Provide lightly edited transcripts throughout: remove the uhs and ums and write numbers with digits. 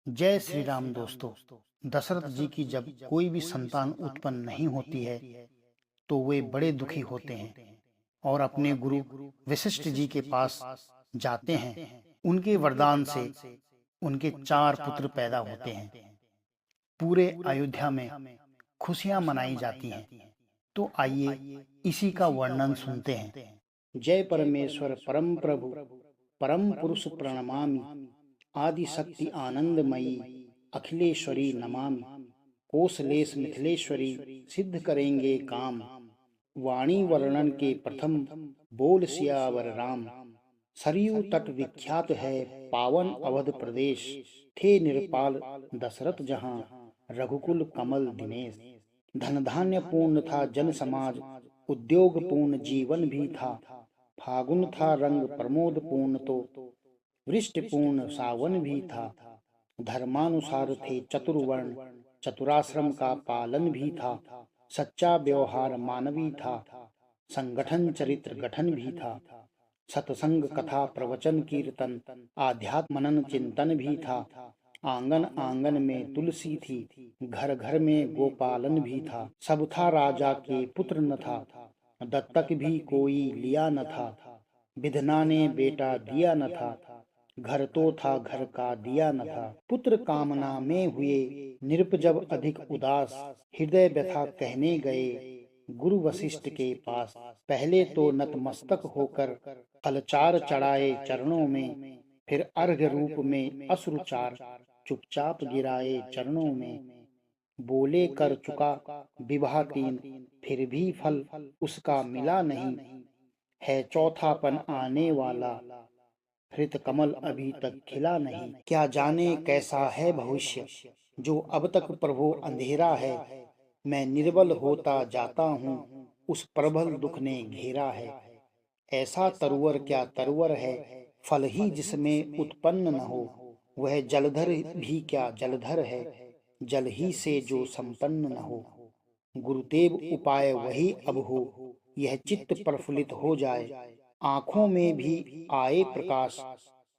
जय श्री राम दोस्तों। दशरथ जी की जब कोई भी संतान उत्पन्न नहीं होती है तो वे बड़े दुखी होते हैं और अपने गुरु वशिष्ठ जी के पास जाते हैं। उनके वरदान से उनके 4 पुत्र पैदा होते हैं। पूरे अयोध्या में खुशियां मनाई जाती हैं। तो आइए इसी का वर्णन सुनते हैं। जय परमेश्वर परम प्रभु परम पुरुष प्रणमामि आदि शक्ति आनंदमयी अखिलेश्वरी नमामि। कोसलेश मिथिलेश्वरी सिद्ध करेंगे काम। वाणी वर्णन के प्रथम बोल सियावर राम। सरयू तट विख्यात है पावन अवध प्रदेश। थे निरपाल दशरथ जहां रघुकुल कमल दिनेश। धन धान्य पूर्ण था जन समाज उद्योग पूर्ण जीवन भी था। फागुन था रंग प्रमोद पूर्ण तो वृष्टि पूर्ण सावन भी था। धर्मानुसार थे चतुर्वर्ण चतुराश्रम का पालन भी था। सच्चा व्यवहार मानवी था संगठन चरित्र गठन भी था। सत्संग कथा प्रवचन कीर्तन आध्यात्म मनन चिंतन भी था। आंगन आंगन में तुलसी थी घर घर में गोपालन भी था। सब था राजा के पुत्र न था दत्तक भी कोई लिया न था। विधना ने बेटा दिया न था घर तो था घर का दिया न था। पुत्र कामना में हुए निरप जब अधिक उदास हृदय व्यथा कहने गए गुरु वशिष्ठ के पास। पहले तो नतमस्तक होकर फलचार चढ़ाए चरणों में फिर अर्घ्य रूप में अश्रुचार चुपचाप गिराए चरणों में। बोले कर चुका विवाह 3 फिर भी फल उसका मिला नहीं। है चौथापन आने वाला हृत कमल अभी तक खिला नहीं। क्या जाने कैसा है भविष्य जो अब तक प्रभु अंधेरा है। मैं निर्बल होता जाता हूँ उस प्रबल दुख ने घेरा है। ऐसा तरुवर क्या तरुवर है फल ही जिसमें उत्पन्न न हो। वह जलधर भी क्या जलधर है जल ही से जो संपन्न न हो। गुरुदेव उपाय वही अब हो यह चित्त प्रफुल्लित हो जाए। आंखों में भी आए प्रकाश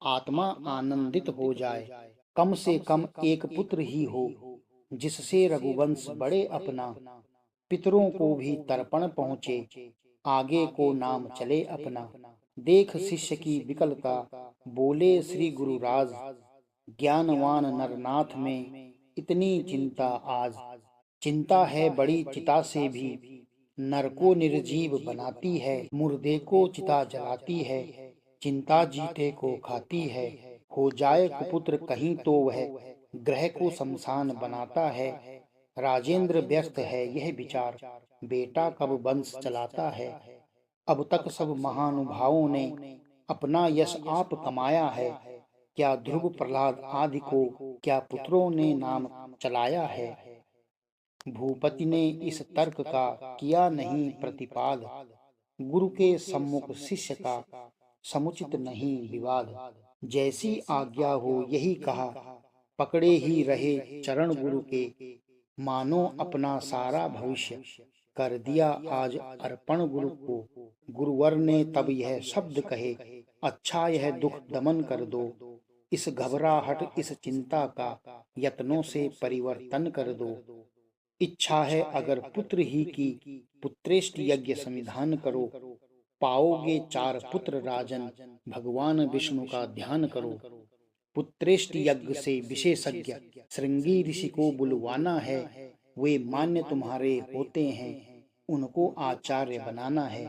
आत्मा आनंदित हो जाए। कम से कम एक पुत्र ही हो जिससे रघुवंश बढ़े अपना। पितरों को भी तर्पण पहुँचे आगे को नाम चले अपना। देख शिष्य की विकलता बोले श्री गुरुराज। ज्ञानवान नरनाथ में इतनी चिंता आज। चिंता है बड़ी चिता से भी नर को निर्जीव बनाती है। मुर्दे को चिता जलाती है चिंता जीते को खाती है। हो जाए कुपुत्र कहीं तो वह ग्रह को शमशान बनाता है। राजेंद्र व्यस्त है यह विचार बेटा कब वंश चलाता है। अब तक सब महानुभावों ने अपना यश आप कमाया है। क्या ध्रुव प्रहलाद आदि को क्या पुत्रों ने नाम चलाया है। भूपति ने इस तर्क का किया नहीं प्रतिपाद। गुरु के सम्मुख शिष्य का समुचित नहीं विवाद। जैसी आज्ञा हो यही कहा पकड़े ही रहे चरण गुरु के। मानो अपना सारा भविष्य कर दिया आज अर्पण गुरु को। गुरुवर ने तब यह शब्द कहे अच्छा यह दुख दमन कर दो। इस घबराहट इस चिंता का यत्नों से परिवर्तन कर दो। इच्छा है अगर पुत्र ही की पुत्रेष्ट यज्ञ संविधान करो। पाओगे 4 पुत्र राजन भगवान विष्णु का ध्यान करो। पुत्रेष्ट यज्ञ से विशेषज्ञ श्रृंगी ऋषि को बुलवाना है। वे मान्य तुम्हारे होते हैं उनको आचार्य बनाना है।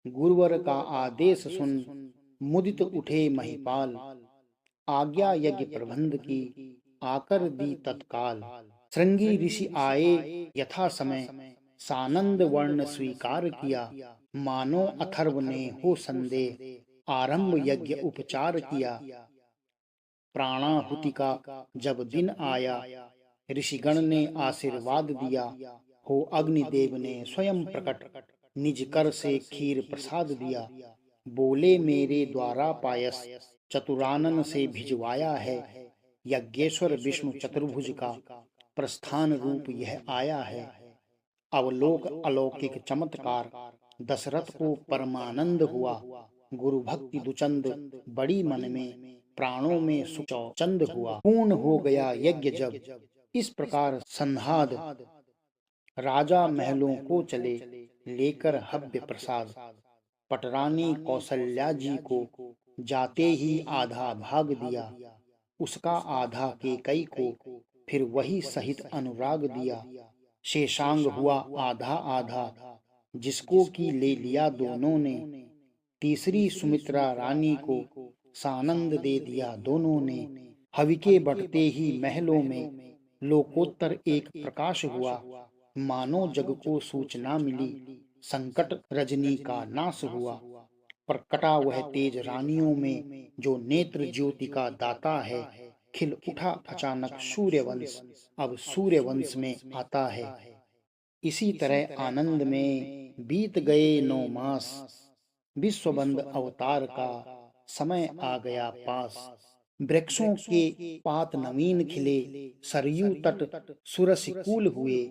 गुरुवर का आदेश सुन मुदित उठे महिपाल। आज्ञा यज्ञ प्रबंध की आकर दी तत्काल। श्रृंगी ऋषि आए यथा समय सानंद वर्ण स्वीकार किया। मानो अथर्व ने हो संदेह आरंभ यज्ञ उपचार किया। प्राणाहुति का जब दिन आया ऋषिगण ने आशीर्वाद दिया। हो अग्निदेव ने स्वयं प्रकट निज कर से खीर प्रसाद दिया। बोले मेरे द्वारा पायस चतुरानन से भिजवाया है। यज्ञेश्वर विष्णु चतुर्भुज का प्रस्थान रूप यह आया है। अवलोक अलौकिक चमत्कार दशरथ को परमानंद हुआ। गुरु भक्ति दुचंद बड़ी मन में प्राणों में सुख चंद हुआ। पूर्ण हो गया यज्ञ जब, इस प्रकार संहाद राजा महलों को चले, लेकर हव्य प्रसाद। पटरानी कौशल्या जी को जाते ही आधा भाग दिया, उसका आधा केकई को फिर वही सहित अनुराग दिया। शेषांग हुआ आधा आधा, जिसको की ले लिया दोनों ने, तीसरी सुमित्रा रानी को सानंद दे दिया दोनों ने। हविके बढ़ते ही महलों में लोकोत्तर एक प्रकाश हुआ, मानो जग को सूचना मिली, संकट रजनी का नाश हुआ। प्रकटा वह तेज रानियों में, जो नेत्र ज्योति का दाता है, खिल उठा अचानक सूर्यवंश, अब सूर्यवंश में आता है। इसी तरह आनंद में बीत गए 9 मास, विश्वबंद अवतार का समय आ गया पास। वृक्षों के पात नवीन खिले, सरयू तट सुरसिकुल हुए,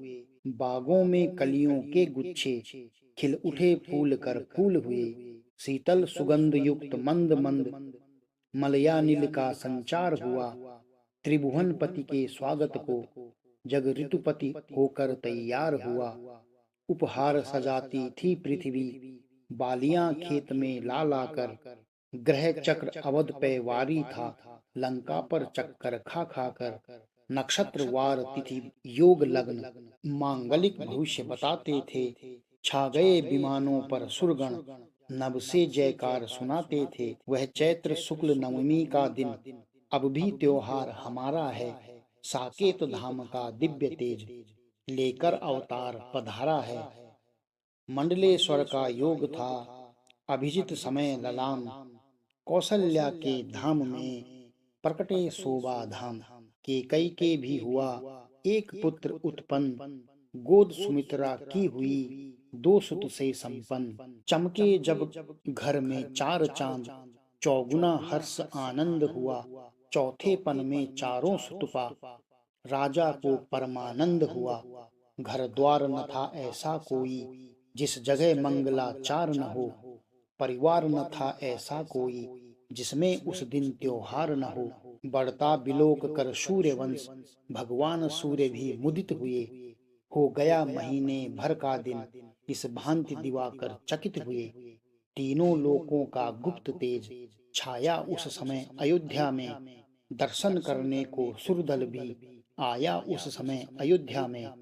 बागों में कलियों के गुच्छे, खिल उठे फूल कर फूल हुए। शीतल सुगंध युक्त मंद मंद मलयानिल का संचार हुआ, त्रिभुवन पति के स्वागत को जग ऋतुपति होकर तैयार हुआ। उपहार सजाती थी पृथ्वी, बालियां खेत में ला ला कर, ग्रह चक्र अवध पे वारी था, लंका पर चक्कर खा खा कर। नक्षत्र वार तिथि योग लग्न, मांगलिक भविष्य बताते थे, छा गए विमानों पर सुरगण, नभ से जयकार सुनाते थे। वह चैत्र शुक्ल नवमी का दिन, अब भी त्योहार हमारा है, साकेत धाम का दिव्य तेज लेकर अवतार पधारा है। मंडलेश्वर का योग था अभिजित समय ललाम, कौशल्या के धाम में प्रकटे शोभा धाम। केकई के भी हुआ एक पुत्र उत्पन्न, गोद सुमित्रा की हुई 2 सुत से संपन्न। चमके जब घर में 4 चांद, चौगुना हर्ष आनंद हुआ, चौथे पन में चारों सुत पा, राजा को परमानंद हुआ। घर द्वार न था ऐसा कोई, जिस जगह मंगलाचार न हो, परिवार न था ऐसा कोई, जिसमें उस दिन त्योहार न हो। बढ़ता बिलोक कर सूर्यवंश, भगवान सूर्य भी मुदित हुए, हो गया महीने भर का दिन, इस भांति दिवाकर चकित हुए। तीनों लोकों का गुप्त तेज छाया उस समय अयोध्या में, दर्शन करने को सुरदल भी आया उस समय अयोध्या में।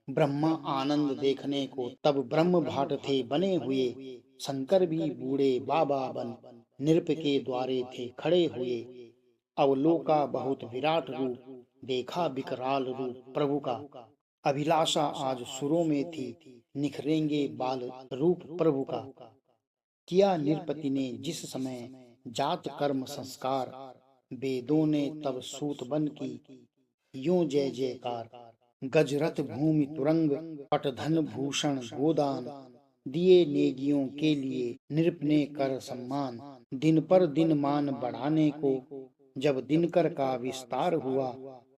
ब्रह्मा आनंद देखने को तब ब्रह्म भाट थे बने हुए, शंकर भी बूढ़े बाबा बन नृप के द्वारे थे खड़े हुए। अवलोका बहुत विराट रूप, देखा विकराल रूप प्रभु का, अभिलाषा आज सुरों में थी, निखरेंगे बाल रूप प्रभु का। किया नृपति ने जिस समय जात कर्म संस्कार, वेदों ने तब सूत बन की यूं जय जयकार। गजरथ भूमि तुरंग, पटधन भूषण गोदान, दिए नेगियों के लिए नृप ने कर सम्मान। दिन पर दिन मान बढ़ाने को, जब दिनकर का विस्तार हुआ,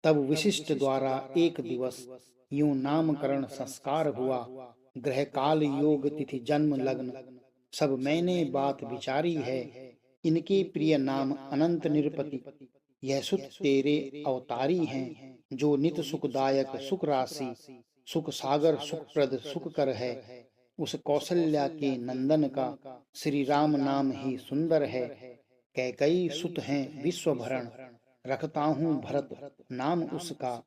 तब विशिष्ट द्वारा एक दिवस यूं नामकरण संस्कार हुआ। ग्रह काल योग तिथि जन्म लग्न, सब मैंने बात विचारी है, इनके प्रिय नाम अनंत निरपति, यह सुत तेरे अवतारी हैं। जो नित सुखदायक सुख राशि, सुख सागर सुख प्रद सुख कर है, उस कौशल्या के नंदन का श्री राम नाम ही सुंदर है। कैकई सुत हैं विश्वभरण, रखता हूँ भरत नाम उसका,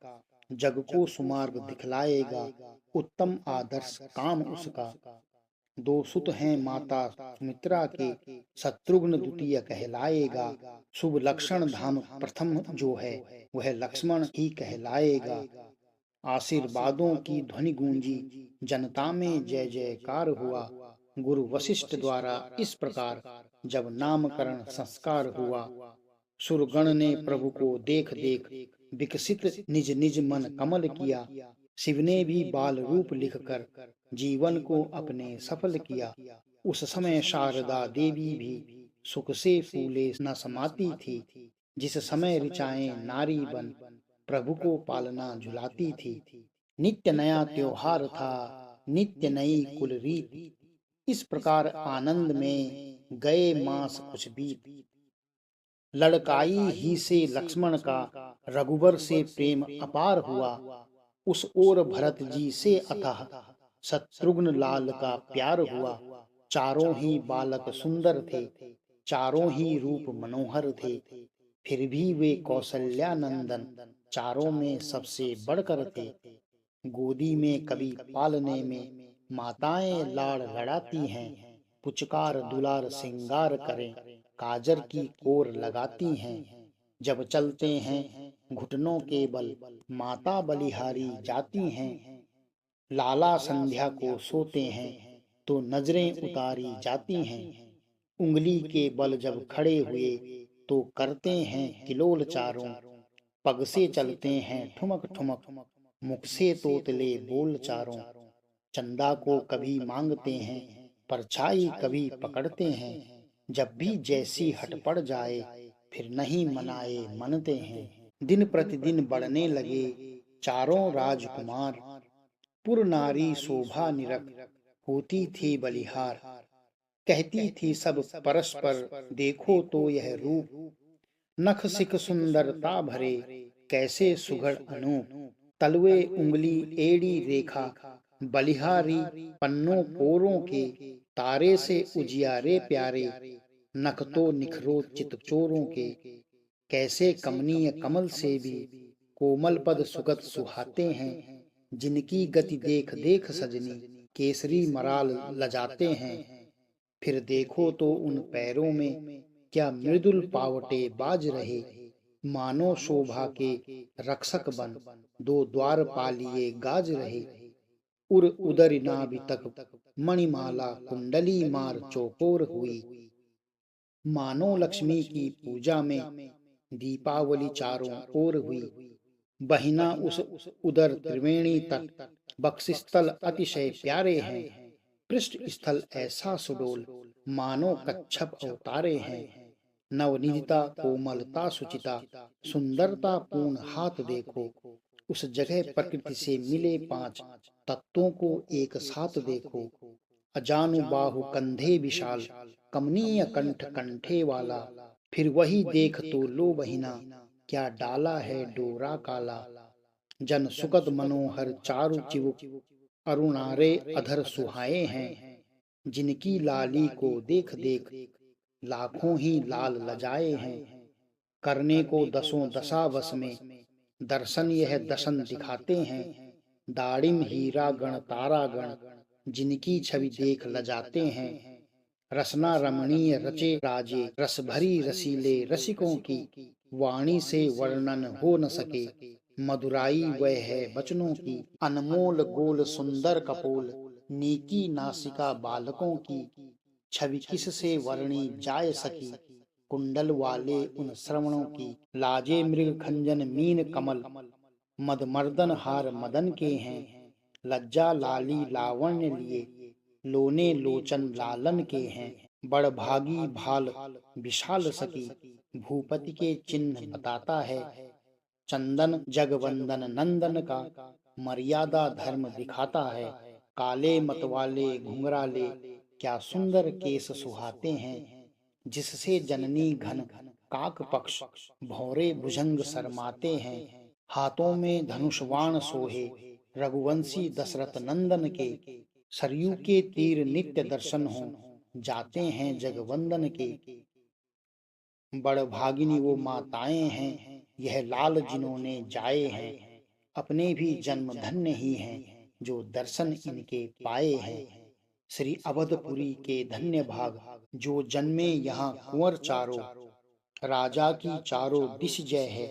जग को सुमार्ग दिखलाएगा, उत्तम आदर्श काम उसका। 2 सुत हैं माता सुमित्रा के, शत्रुघ्न द्वितीय कहलाएगा, शुभ लक्षण धाम प्रथम जो है, वह लक्ष्मण ही कहलाएगा। आशीर्वादों की ध्वनि गूंजी, जनता में जय जयकार हुआ। गुरु वशिष्ठ द्वारा इस प्रकार जब नामकरण संस्कार हुआ, सुरगण ने प्रभु को देख देख विकसित निज निज मन कमल किया। शिव ने भी बाल रूप लिखकर जीवन को अपने सफल किया। उस समय शारदा देवी भी सुख से फूले न समाती थी, जिस समय ऋचाएं नारी बन प्रभु को पालना झुलाती थी। नित्य नया त्योहार था, नित्य नई कुल रीत, इस प्रकार आनंद में गए मास कुछ बीत। लड़काई ही से लक्ष्मण का रघुवर से प्रेम अपार हुआ, उस ओर भरत जी से अथाह शत्रुघ्न लाल का प्यार हुआ। चारों ही बालक सुंदर थे, चारों ही रूप मनोहर थे, फिर भी वे कौशल्या नंदन चारों में सबसे बढ़कर थे। गोदी में कभी पालने में माताएं लाड़ लड़ाती हैं, पुचकार दुलार सिंगार करें काजर की कोर लगाती हैं। जब चलते हैं घुटनों के बल माता बलिहारी जाती हैं, लाला संध्या को सोते हैं तो नजरें उतारी जाती हैं। उंगली के बल जब खड़े हुए तो करते हैं किलोल चारों, पग से चलते हैं ठुमक ठुमक मुख से तोतले बोल चारों। चंदा को कभी मांगते हैं परछाई कभी पकड़ते हैं, जब भी जैसी हट पड़ जाए फिर नहीं मनाए मनते हैं। दिन प्रतिदिन बढ़ने लगे चारों राजकुमार, पुर नारी शोभा निरख होती थी बलिहार। कहती थी सब परस्पर देखो तो यह रूप, नख सिख सुंदरता भरे कैसे सुघड़ अनूप। तलवे उंगली एड़ी रेखा बलिहारी पन्नों पोरों के, तारे से उजियारे प्यारे नख तो निखरो चित चोरों के। कैसे कमनीय कमल से भी कोमल पद सुगत सुहाते हैं, जिनकी गति देख देख सजनी केसरी मराल लजाते हैं। फिर देखो तो उन पैरों में क्या मृदुल पावटे बाज रहे, मानो शोभा के रक्षक बन दो द्वार पालिए गाज रहे। उर उदर नाभि तक मणिमाला कुंडली मार चौकोर हुई, मानो लक्ष्मी की पूजा में दीपावली चारों ओर हुई। बहिना उस उदर त्रिवेणी तट बक्षस्थल अतिशय प्यारे हैं, पृष्ठ स्थल ऐसा सुडोल मानो कच्छप अवतारे हैं। नवनिधिता कोमलता सुचिता सुंदरता पूर्ण हाथ देखो, उस जगह प्रकृति से मिले पांच तत्वों को एक साथ देखो। अजानु बाहु कंधे विशाल कमनीय कंठ कंठे वाला, फिर वही देख तो लो बहिना क्या डाला है डोरा काला। जन सुकत मनोहर चारु चिवुक अरुणारे अधर सुहाए हैं, जिनकी लाली को देख देख लाखों ही लाल लजाए हैं। करने को दसों दशा वस में दर्शन यह दशन दिखाते हैं, दाड़िम हीरा गण तारा गण जिनकी छवि देख लजाते हैं। रसना रमणीय रचे राजे रस भरी रसीले रसिकों की, वाणी से वर्णन हो न सके मधुराई वह है वचनों की। अनमोल गोल सुंदर कपोल नीकी नासिका बालकों की, छवि किस से वर्णी जाय सकी कुंडल वाले उन श्रवणों की। लाजे मृग खंजन मीन कमल मद मर्दन हार मदन के हैं, लज्जा लाली लावण्य लिए लोने लोचन लालन के हैं। बड़ भागी भाल विशाल सकी भूपति के चिन्ह बताता है, चंदन जगवंदन नंदन का मर्यादा धर्म दिखाता है। काले मतवाले घुंघराले क्या सुंदर केस सुहाते हैं, जिससे जननी घन काक पक्ष भौरे भुजंग शर्माते हैं। हाथों में धनुषवाण सोहे रघुवंशी दशरथ नंदन के, सरयू के तीर नित्य दर्शन हो जाते हैं जगवंदन के। बड़ भागिनी वो माताएं हैं यह लाल जिन्होंने जाए हैं, अपने भी जन्म धन्य ही हैं जो दर्शन इनके पाए हैं। श्री अवधपुरी के धन्य भाग जो जन्मे यहाँ कुंवर चारों, राजा की चारों दिश जय है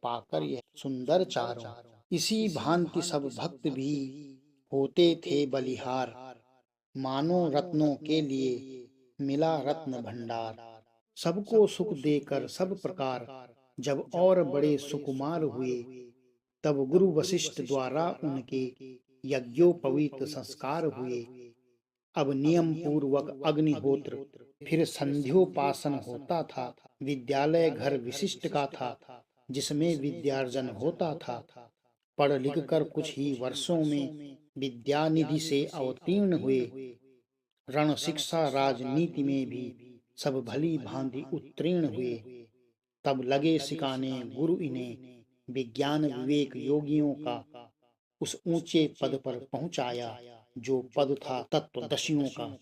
पाकर यह सुंदर चारों। इसी भांति सब भक्त भी होते थे बलिहार, मानो रत्नों के लिए मिला रत्न भंडार। सबको सुख देकर सब प्रकार जब और बड़े सुकुमार हुए, तब गुरु वशिष्ठ द्वारा उनके यज्ञोपवीत संस्कार हुए। अब नियम पूर्वक अग्निहोत्र फिर संध्योपासन होता था। विद्यालय घर विशिष्ट का था जिसमें विद्यार्जन होता था। पढ़ लिख कर कुछ ही वर्षों में विद्यानिधि से अवतीर्ण हुए। रण शिक्षा राजनीति में भी सब भली भांति उत्तीर्ण हुए। तब लगे सिखाने गुरु इन्हें विज्ञान विवेक योगियों का उस ऊंचे पद पर पहुंचाया जो पद था तत्वदर्शियों का।